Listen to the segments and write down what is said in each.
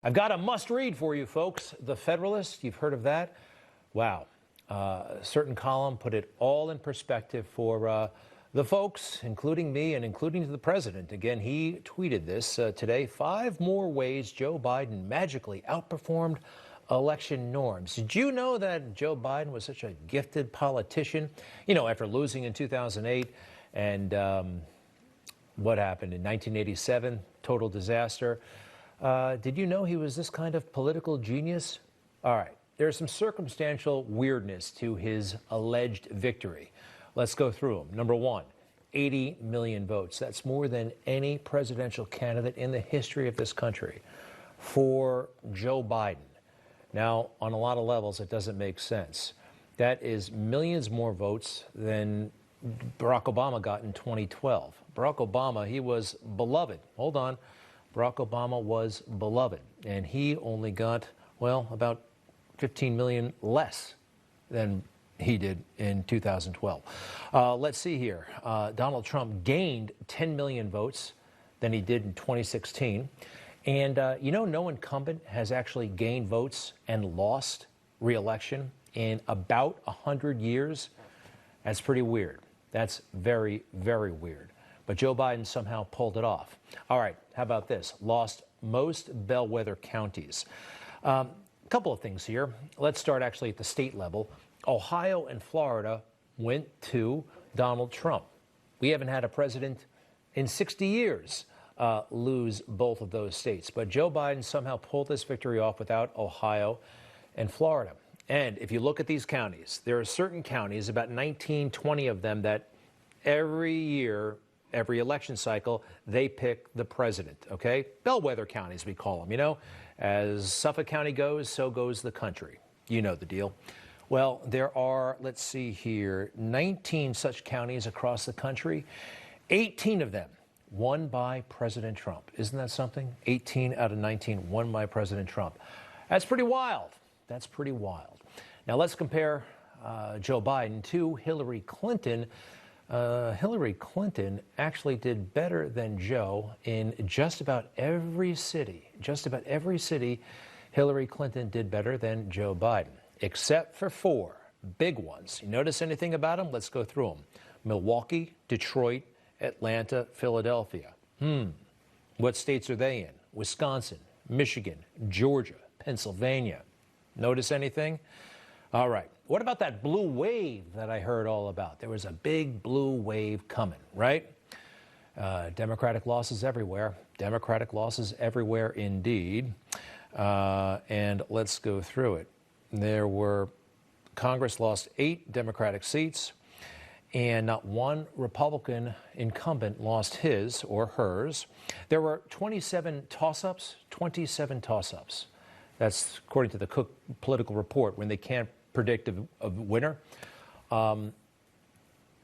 I've got a must-read for you, folks. The Federalist, you've heard of that? Wow. A certain column put it all in perspective for the folks, including me and including the president. Again, he tweeted this today. 5 more ways Joe Biden magically outperformed election norms. Did you know that Joe Biden was such a gifted politician? You know, after losing in 2008 and what happened in 1987, total disaster. Did you know he was this kind of political genius? All right, there's some circumstantial weirdness to his alleged victory. Let's go through them. Number 1, 80 million votes. That's more than any presidential candidate in the history of this country for Joe Biden. Now, on a lot of levels, it doesn't make sense. That is millions more votes than Barack Obama got in 2012. Barack Obama, he was beloved. Hold on. Barack Obama was beloved, and he only got, well, about 15 million less than he did in 2012. Let's see here. Donald Trump gained 10 million votes than he did in 2016. And you know, no incumbent has actually gained votes and lost re-election in about 100 years. That's pretty weird. That's very, very weird. But Joe Biden somehow pulled it off. All right, how about this? Lost most bellwether counties. A couple of things here. Let's start actually at the state level. Ohio and Florida went to Donald Trump. We haven't had a president in 60 years lose both of those states. But Joe Biden somehow pulled this victory off without Ohio and Florida. And if you look at these counties, there are certain counties, about 19, 20 of them, that every year, every election cycle, they pick the president, okay? Bellwether counties, we call them, you know? As Suffolk County goes, so goes the country. You know the deal. Well, there are, let's see here, 19 such counties across the country. 18 of them won by President Trump. Isn't that something? 18 out of 19 won by President Trump. That's pretty wild. That's pretty wild. Now let's compare Joe Biden to Hillary Clinton. Hillary Clinton actually did better than Joe in just about every city. Just about every city, Hillary Clinton did better than Joe Biden, except for 4 big ones. You notice anything about them? Let's go through them. Milwaukee, Detroit, Atlanta, Philadelphia. What states are they in? Wisconsin, Michigan, Georgia, Pennsylvania. Notice anything? All right. What about that blue wave that I heard all about? There was a big blue wave coming, right? Democratic losses everywhere. Democratic losses everywhere indeed. And let's go through it. Congress lost 8 Democratic seats, and not one Republican incumbent lost his or hers. There were 27 toss-ups, 27 toss-ups. That's according to the Cook Political Report, when they can't predict a winner.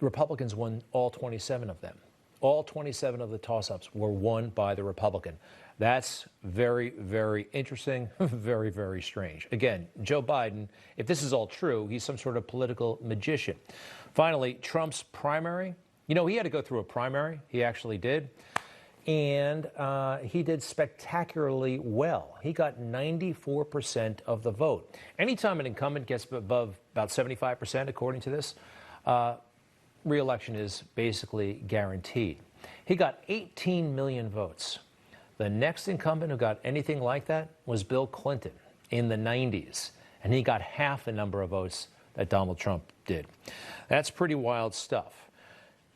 Republicans won all 27 of them. All 27 of the toss-ups were won by the Republican. That's very, very interesting, very, very strange. Again, Joe Biden, if this is all true, he's some sort of political magician. Finally, Trump's primary. You know, he had to go through a primary. He actually did. And he did spectacularly well. He got 94% of the vote. Anytime an incumbent gets above about 75%, according to this, re-election is basically guaranteed. He got 18 million votes. The next incumbent who got anything like that was Bill Clinton in the 90s, and he got half the number of votes that Donald Trump did. That's pretty wild stuff.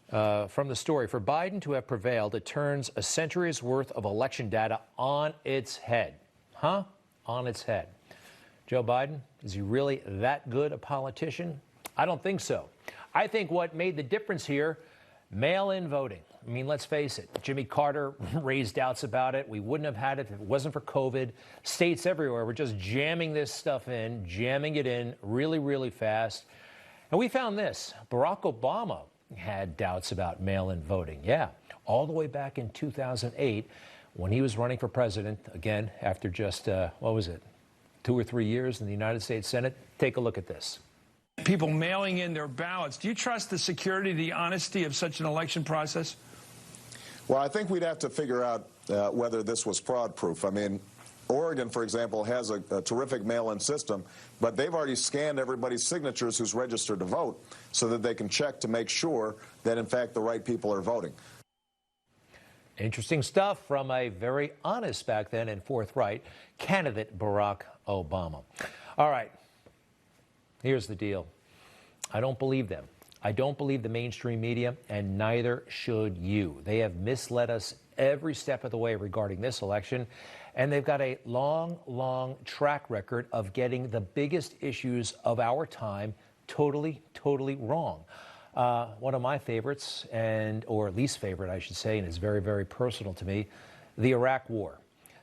From the story, for Biden to have prevailed, it turns a century's worth of election data on its head. Huh? On its head. Joe Biden, is he really that good a politician? I don't think so. I think what made the difference here, mail-in voting. I mean, let's face it, Jimmy Carter raised doubts about it. We wouldn't have had it if it wasn't for COVID. States everywhere were just jamming this stuff in, jamming it in really, really fast. And we found this. Barack Obama had doubts about mail-in voting. Yeah, all the way back in 2008 when he was running for president, again, after just, 2 or 3 years in the United States Senate. Take a look at this. People mailing in their ballots. Do you trust the security, the honesty of such an election process? Well, I think we'd have to figure out whether this was fraud-proof. I mean, Oregon, for example, has a terrific mail-in system, but they've already scanned everybody's signatures who's registered to vote so that they can check to make sure that, in fact, the right people are voting. Interesting stuff from a very honest back then and forthright candidate Barack Obama. All right, here's the deal. I don't believe them. I don't believe the mainstream media, and neither should you. They have misled us every step of the way regarding this election, and they've got a long, long track record of getting the biggest issues of our time totally, totally wrong. One of my favorites, or least favorite, I should say, and it's very, very personal to me, the Iraq War.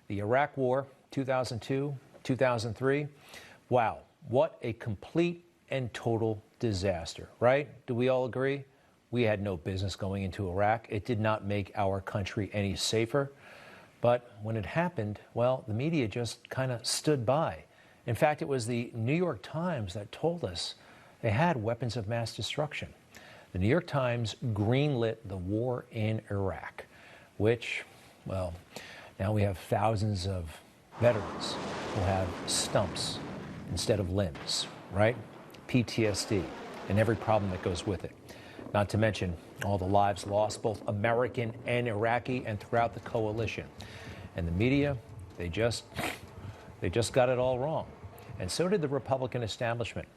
The Iraq War, 2002, 2003. Wow, what a complete and total disaster, right? Do we all agree? We had no business going into Iraq. It did not make our country any safer. But when it happened, well, the media just kind of stood by. In fact, it was the New York Times that told us they had weapons of mass destruction. The New York Times greenlit the war in Iraq, which, well, now we have thousands of veterans who have stumps instead of limbs, right? PTSD and every problem that goes with it. Not to mention all the lives lost, both American and Iraqi, and throughout the coalition. And the media, they just got it all wrong. And so did the Republican establishment.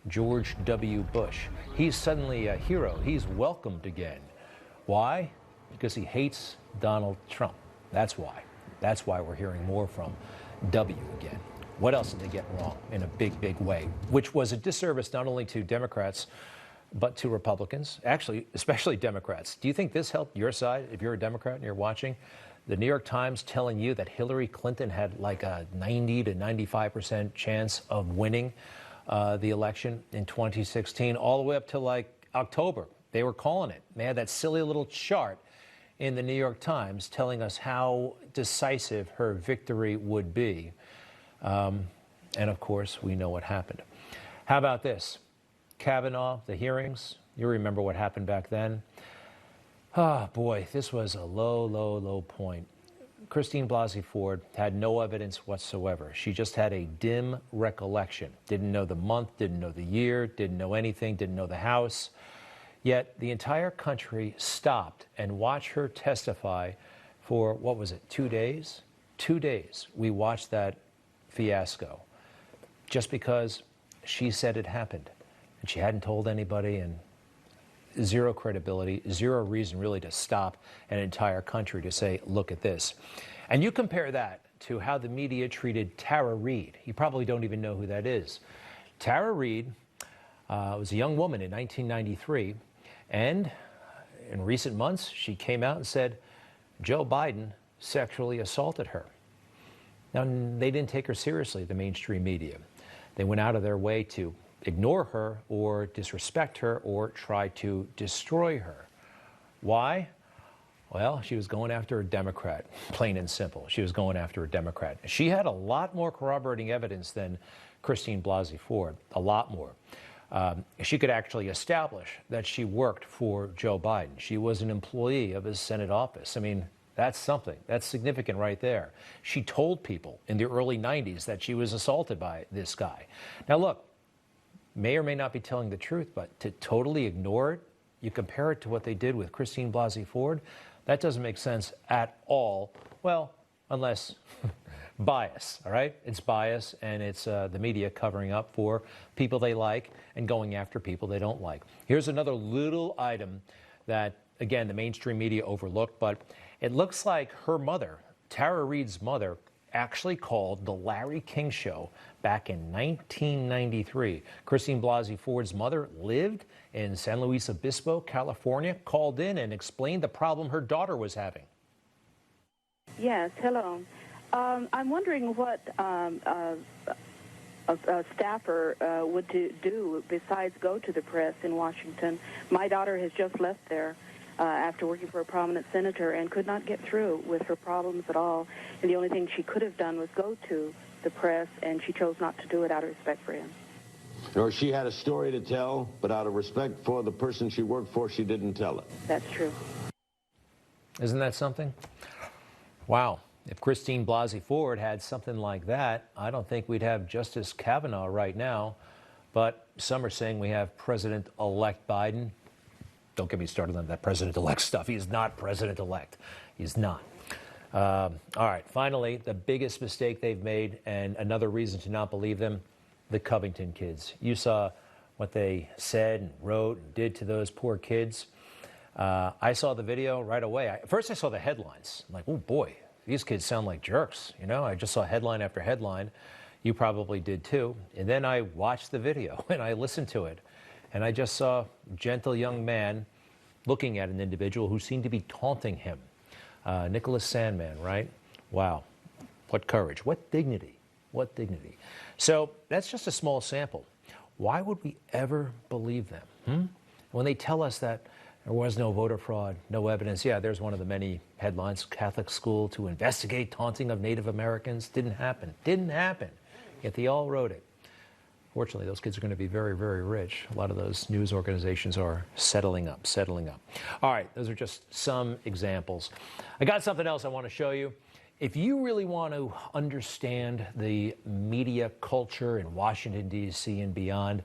George W. Bush, he's suddenly a hero. He's welcomed again. Why? Because he hates Donald Trump. That's why. That's why we're hearing more from W again. What else did they get wrong in a big, big way? Which was a disservice not only to Democrats, but to Republicans, actually, especially Democrats. Do you think this helped your side, if you're a Democrat and you're watching? The New York Times telling you that Hillary Clinton had like a 90 to 95% chance of winning the election in 2016, all the way up to like October. They were calling it. They had that silly little chart in the New York Times telling us how decisive her victory would be. And of course, we know what happened. How about this? Kavanaugh, the hearings, you remember what happened back then. Oh, boy, this was a low, low, low point. Christine Blasey Ford had no evidence whatsoever. She just had a dim recollection. Didn't know the month, didn't know the year, didn't know anything, didn't know the House. Yet the entire country stopped and watched her testify for, what was it, 2 days? 2 days. We watched that fiasco just because she said it happened. And she hadn't told anybody, and zero credibility, zero reason really to stop an entire country to say, look at this. And you compare that to how the media treated Tara Reade. You probably don't even know who that is. Tara Reade was a young woman in 1993, and in recent months, she came out and said Joe Biden sexually assaulted her. Now, they didn't take her seriously, the mainstream media. They went out of their way to ignore her or disrespect her or try to destroy her. Why? Well, she was going after a Democrat, plain and simple. She was going after a Democrat. She had a lot more corroborating evidence than Christine Blasey Ford, a lot more. She could actually establish that she worked for Joe Biden. She was an employee of his Senate office. I mean, that's something. That's significant right there. She told people in the early 90s that she was assaulted by this guy. Now, look, may or may not be telling the truth, but to totally ignore it, you compare it to what they did with Christine Blasey Ford, that doesn't make sense at all. Well, unless bias, all right? It's bias, and it's the media covering up for people they like and going after people they don't like. Here's another little item that, again, the mainstream media overlooked, but it looks like her mother, Tara Reade's mother, actually called the Larry King Show back in 1993. Christine Blasey Ford's mother lived in San Luis Obispo, California, called in and explained the problem her daughter was having. Yes, hello. I'm wondering what a staffer would do besides go to the press in Washington. My daughter has just left there after working for a prominent senator and could not get through with her problems at all. And the only thing she could have done was go to the press, and she chose not to do it out of respect for him. Or she had a story to tell, but out of respect for the person she worked for, she didn't tell it. That's true. Isn't that something? Wow. If Christine Blasey Ford had something like that, I don't think we'd have Justice Kavanaugh right now. But some are saying we have President-elect Biden. Don't get me started on that President-elect stuff. He is not President-elect. He's not. All right, finally, the biggest mistake they've made, and another reason to not believe them, the Covington kids. You saw what they said and wrote and did to those poor kids. I saw the video right away. First, I saw the headlines. I'm like, oh boy, these kids sound like jerks. You know, I just saw headline after headline. You probably did too. And then I watched the video and I listened to it. And I just saw a gentle young man looking at an individual who seemed to be taunting him. Nicholas Sandmann, right? Wow. What courage. What dignity. What dignity. So that's just a small sample. Why would we ever believe them? When they tell us that there was no voter fraud, no evidence. Yeah, there's one of the many headlines. Catholic school to investigate taunting of Native Americans. Didn't happen. Didn't happen. Yet they all wrote it. Fortunately, those kids are going to be very, very rich. A lot of those news organizations are settling up. All right, those are just some examples. I got something else I want to show you. If you really want to understand the media culture in Washington, D.C. and beyond,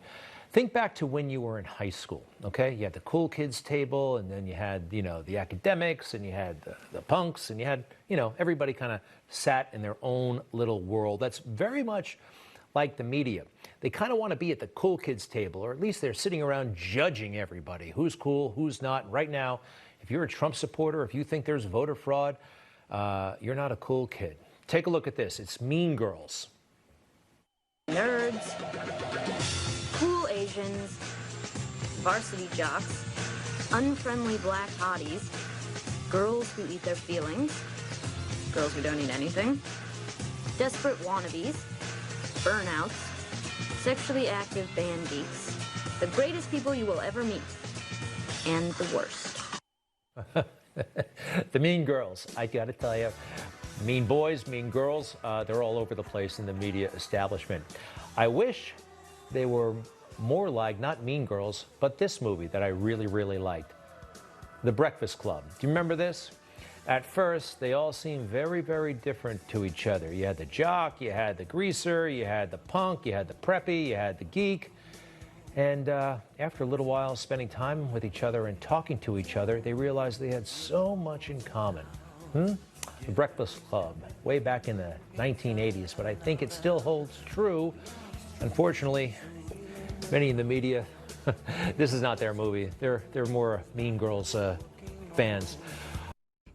think back to when you were in high school, okay? You had the cool kids table, and then you had, the academics, and you had the punks, and you had, everybody kind of sat in their own little world. That's very much like the media. They kind of want to be at the cool kids table, or at least they're sitting around judging everybody. Who's cool, who's not. Right now, if you're a Trump supporter, if you think there's voter fraud, you're not a cool kid. Take a look at this. It's Mean Girls. Nerds, cool Asians, varsity jocks, unfriendly black hotties, girls who eat their feelings, girls who don't eat anything, desperate wannabes, burnouts, sexually active band geeks, the greatest people you will ever meet, and the worst. The Mean Girls, I got to tell you, mean boys, mean girls, they're all over the place in the media establishment. I wish they were more like, not Mean Girls, but this movie that I really, really liked, The Breakfast Club. Do you remember this? At first, they all seemed very, very different to each other. You had the jock, you had the greaser, you had the punk, you had the preppy, you had the geek. And after a little while spending time with each other and talking to each other, they realized they had so much in common. The Breakfast Club, way back in the 1980s, but I think it still holds true. Unfortunately, many in the media, this is not their movie. They're more Mean Girls fans.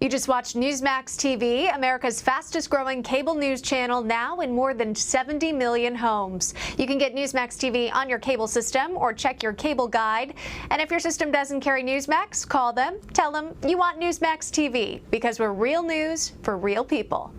You just watched Newsmax TV, America's fastest growing cable news channel, now in more than 70 million homes. You can get Newsmax TV on your cable system or check your cable guide. And if your system doesn't carry Newsmax, call them, tell them you want Newsmax TV, because we're real news for real people.